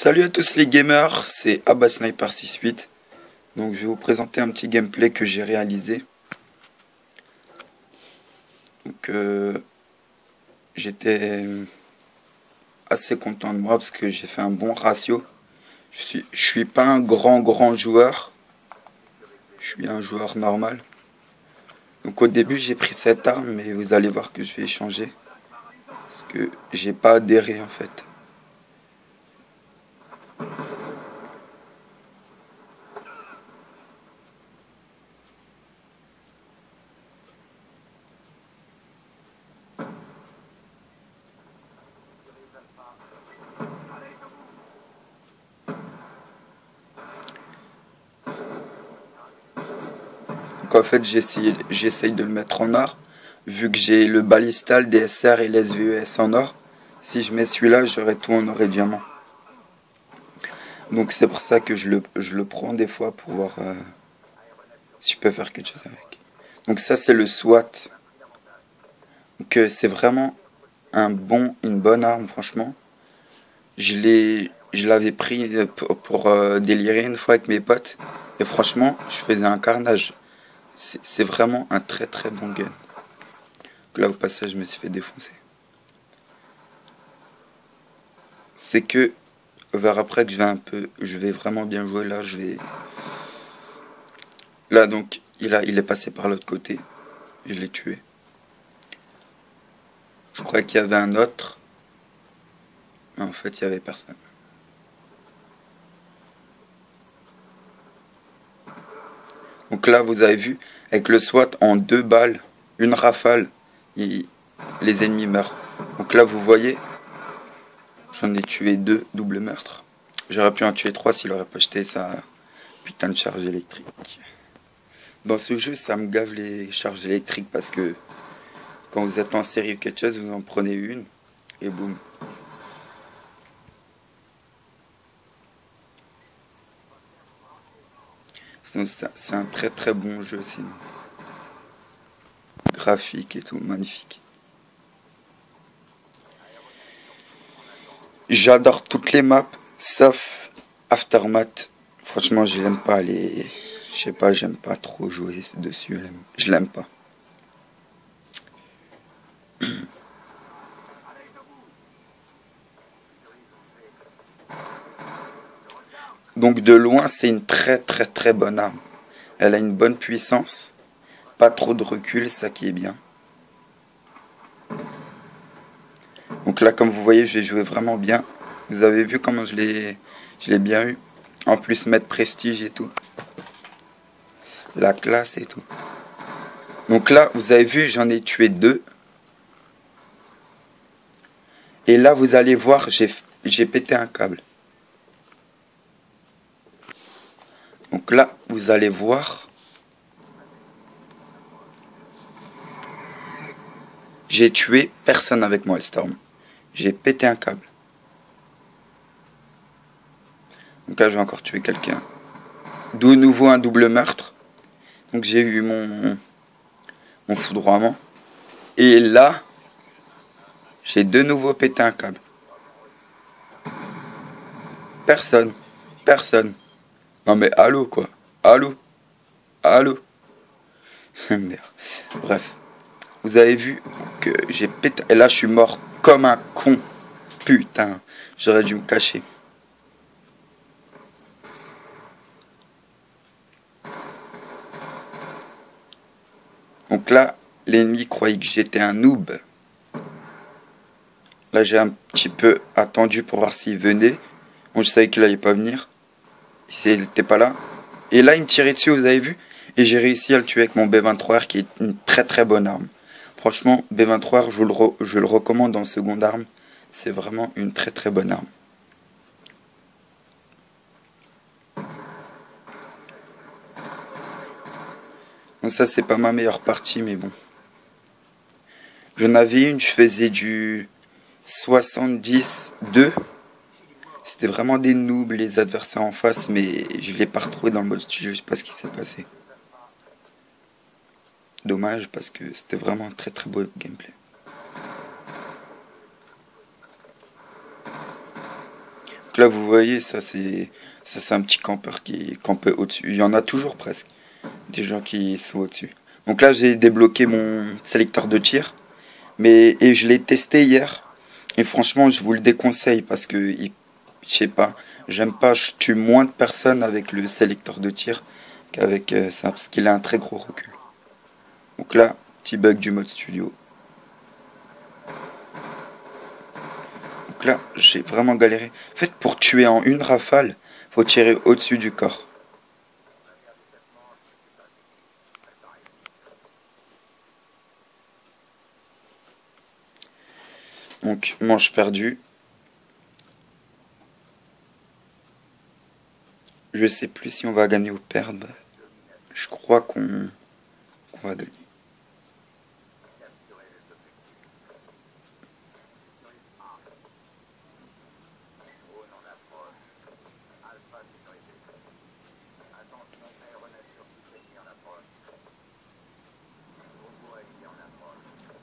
Salut à tous les gamers, c'est Abba Sniper 68. Donc je vais vous présenter un petit gameplay que j'ai réalisé. Donc j'étais assez content de moi parce que j'ai fait un bon ratio. Je suis pas un grand joueur. Je suis un joueur normal. Donc au début j'ai pris cette arme, mais vous allez voir que je vais changer. Parce que j'ai pas adhéré en fait. Donc en fait j'essaye de le mettre en or. Vu que j'ai le ballista, le DSR et l'SVES en or. Si je mets celui-là, j'aurai tout en or et diamant. Donc c'est pour ça que je le prends des fois pour voir si je peux faire quelque chose avec. Donc ça c'est le SWAT. Donc c'est vraiment une bonne arme franchement. Je l'avais pris pour délirer une fois avec mes potes. Et franchement, je faisais un carnage. C'est vraiment un très bon gun. Donc là au passage je me suis fait défoncer. C'est que vers après que je vais vraiment bien jouer là, là donc il est passé par l'autre côté, je l'ai tué. Je crois qu'il y avait un autre, mais en fait il y avait personne. Donc là vous avez vu, avec le SWAT en 2 balles, une rafale, les ennemis meurent. Donc là vous voyez, j'en ai tué 2, double meurtre. J'aurais pu en tuer 3 s'il aurait pas jeté sa putain de charge électrique. Dans ce jeu, ça me gave les charges électriques parce que quand vous êtes en série ou quelque chose, vous en prenez une et boum. Sinon, c'est un très bon jeu, sinon. Graphique et tout, magnifique. J'adore toutes les maps, sauf Aftermath. Franchement, je l'aime pas les... Je sais pas, j'aime pas trop jouer dessus. Je l'aime pas. Donc de loin, c'est une très bonne arme. Elle a une bonne puissance, pas trop de recul, ça qui est bien. Donc là, comme vous voyez, je vais jouer vraiment bien. Vous avez vu comment je l'ai bien eu. En plus, mettre prestige et tout. La classe et tout. Donc là, vous avez vu, j'en ai tué 2. Et là, vous allez voir, j'ai pété un câble. Donc là, vous allez voir. J'ai tué personne avec moi, Storm. J'ai pété un câble. Donc là, je vais encore tuer quelqu'un. De nouveau un double meurtre. Donc j'ai eu mon foudroiement. Et là, j'ai de nouveau pété un câble. Personne. Non mais allô quoi. Allô. Merde. Bref. Vous avez vu que j'ai pété... Et là, je suis mort comme un con. Putain. J'aurais dû me cacher. Donc là, l'ennemi croyait que j'étais un noob. Là, j'ai un petit peu attendu pour voir s'il venait. Bon, je savais qu'il allait pas venir. Il n'était pas là. Et là, il me tirait dessus, vous avez vu. Et j'ai réussi à le tuer avec mon B23R qui est une très bonne arme. Franchement, B23R, je le recommande en seconde arme. C'est vraiment une très bonne arme. Donc ça, c'est pas ma meilleure partie, mais bon. J'en avais une, je faisais du 70-2. C'était vraiment des noobs, les adversaires en face, mais je l'ai pas retrouvé dans le mode studio, je sais pas ce qui s'est passé. Dommage, parce que c'était vraiment un très beau gameplay. Donc là, vous voyez, ça c'est un petit campeur qui est campé au-dessus. Il y en a toujours presque, des gens qui sont au-dessus. Donc là, j'ai débloqué mon sélecteur de tir, et je l'ai testé hier. Et franchement, je vous le déconseille parce que, je sais pas, j'aime pas, je tue moins de personnes avec le sélecteur de tir qu'avec ça, parce qu'il a un très gros recul. Donc là, petit bug du mode studio. Donc là, j'ai vraiment galéré. En fait, pour tuer en une rafale, faut tirer au-dessus du corps. Donc, manche perdue. Je sais plus si on va gagner ou perdre. Je crois qu'on va gagner.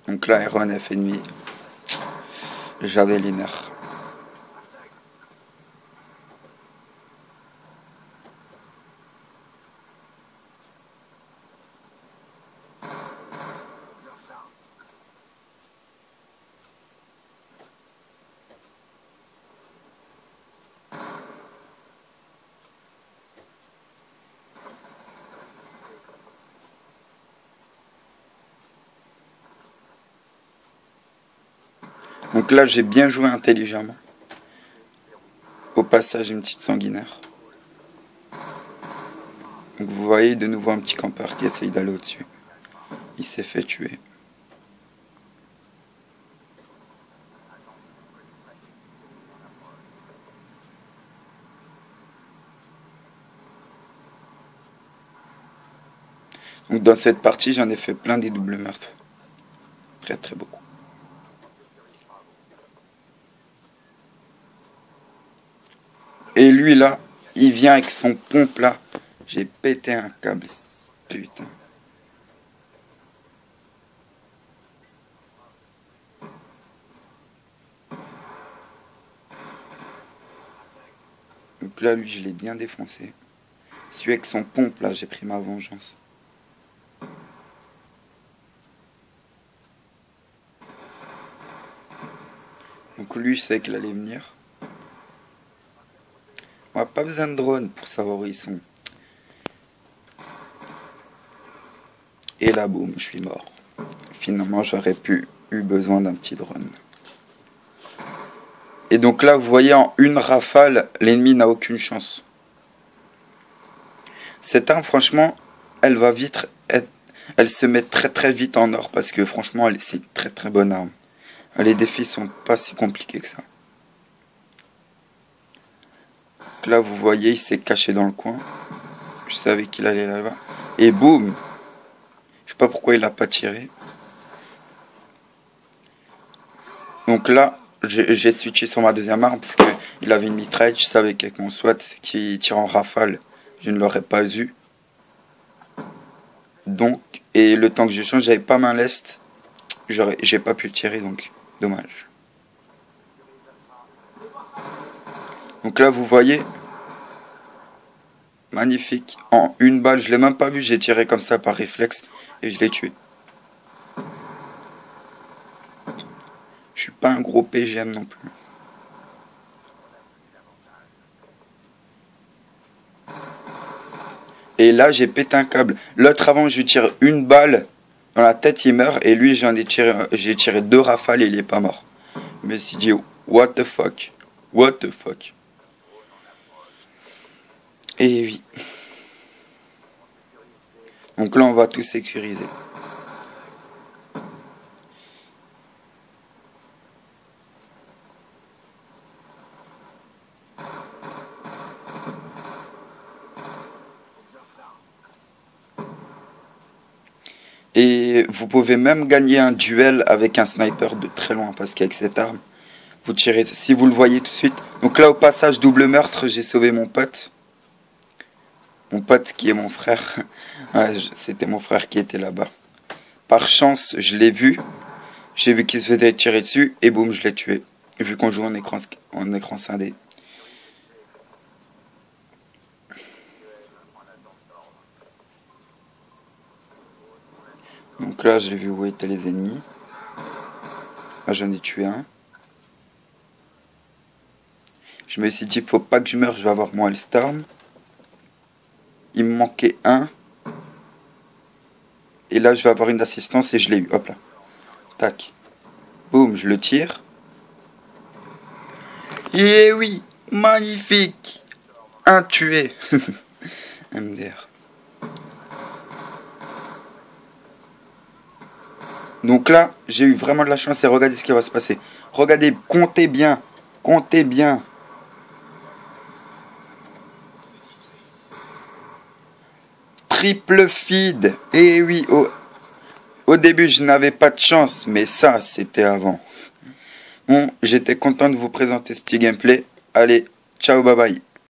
Donc là, aéronef ennemi. J'avais les nerfs. Donc là, j'ai bien joué intelligemment. Au passage, une petite sanguinaire. Donc vous voyez de nouveau un petit campeur qui essaye d'aller au-dessus. Il s'est fait tuer. Donc dans cette partie, j'en ai fait plein des doubles meurtres. Très très beaucoup. Et lui là, il vient avec son pompe là. J'ai pété un câble. Putain. Donc là, lui, je l'ai bien défoncé. Celui avec son pompe là, j'ai pris ma vengeance. Donc lui, je savais qu'il allait venir. On n'a pas besoin de drone pour savoir où ils sont. Et là, boum, je suis mort. Finalement, j'aurais eu besoin d'un petit drone. Et donc là, vous voyez, en une rafale, l'ennemi n'a aucune chance. Cette arme, franchement, elle va vite elle se met très très vite en or parce que franchement, c'est une très très bonne arme. Les défis sont pas si compliqués que ça. Donc là, vous voyez, il s'est caché dans le coin. Je savais qu'il allait là-bas. Et boum! Je sais pas pourquoi il a pas tiré. Donc là, j'ai switché sur ma deuxième arme parce qu'il avait une mitraille. Je savais qu'avec mon SWAT qui tire en rafale, je ne l'aurais pas eu. Donc, et le temps que je change, j'avais pas main leste. J'ai pas pu le tirer, donc dommage. Donc là, vous voyez, magnifique. En une balle, je l'ai même pas vu, j'ai tiré comme ça par réflexe et je l'ai tué. Je suis pas un gros PGM non plus. Et là, j'ai pété un câble. L'autre avant, je lui tire une balle dans la tête, il meurt. Et lui, j'ai tiré 2 rafales et il est pas mort. Je me suis dit, what the fuck? What the fuck? Et oui. Donc là, on va tout sécuriser. Et vous pouvez même gagner un duel avec un sniper de très loin, parce qu'avec cette arme, vous tirez, si vous le voyez tout de suite. Donc là, au passage, double meurtre, j'ai sauvé mon pote. Mon pote qui est mon frère. Ouais, c'était mon frère qui était là-bas. Par chance, je l'ai vu. J'ai vu qu'il se faisait tirer dessus, et boum, je l'ai tué. Vu qu'on joue en écran scindé. Donc là, j'ai vu où étaient les ennemis. Là, j'en ai tué un. Je me suis dit, faut pas que je meure, je vais avoir mon Hellstorm. Il me manquait un. Et là, je vais avoir une assistance et je l'ai eu. Hop là. Tac. Boum, je le tire. Et oui, magnifique. Un tué. MDR. Donc là, j'ai eu vraiment de la chance et regardez ce qui va se passer. Regardez, comptez bien. Comptez bien. Triple feed. Et oui, au début, je n'avais pas de chance, mais ça, c'était avant. Bon, j'étais content de vous présenter ce petit gameplay. Allez, ciao, bye bye.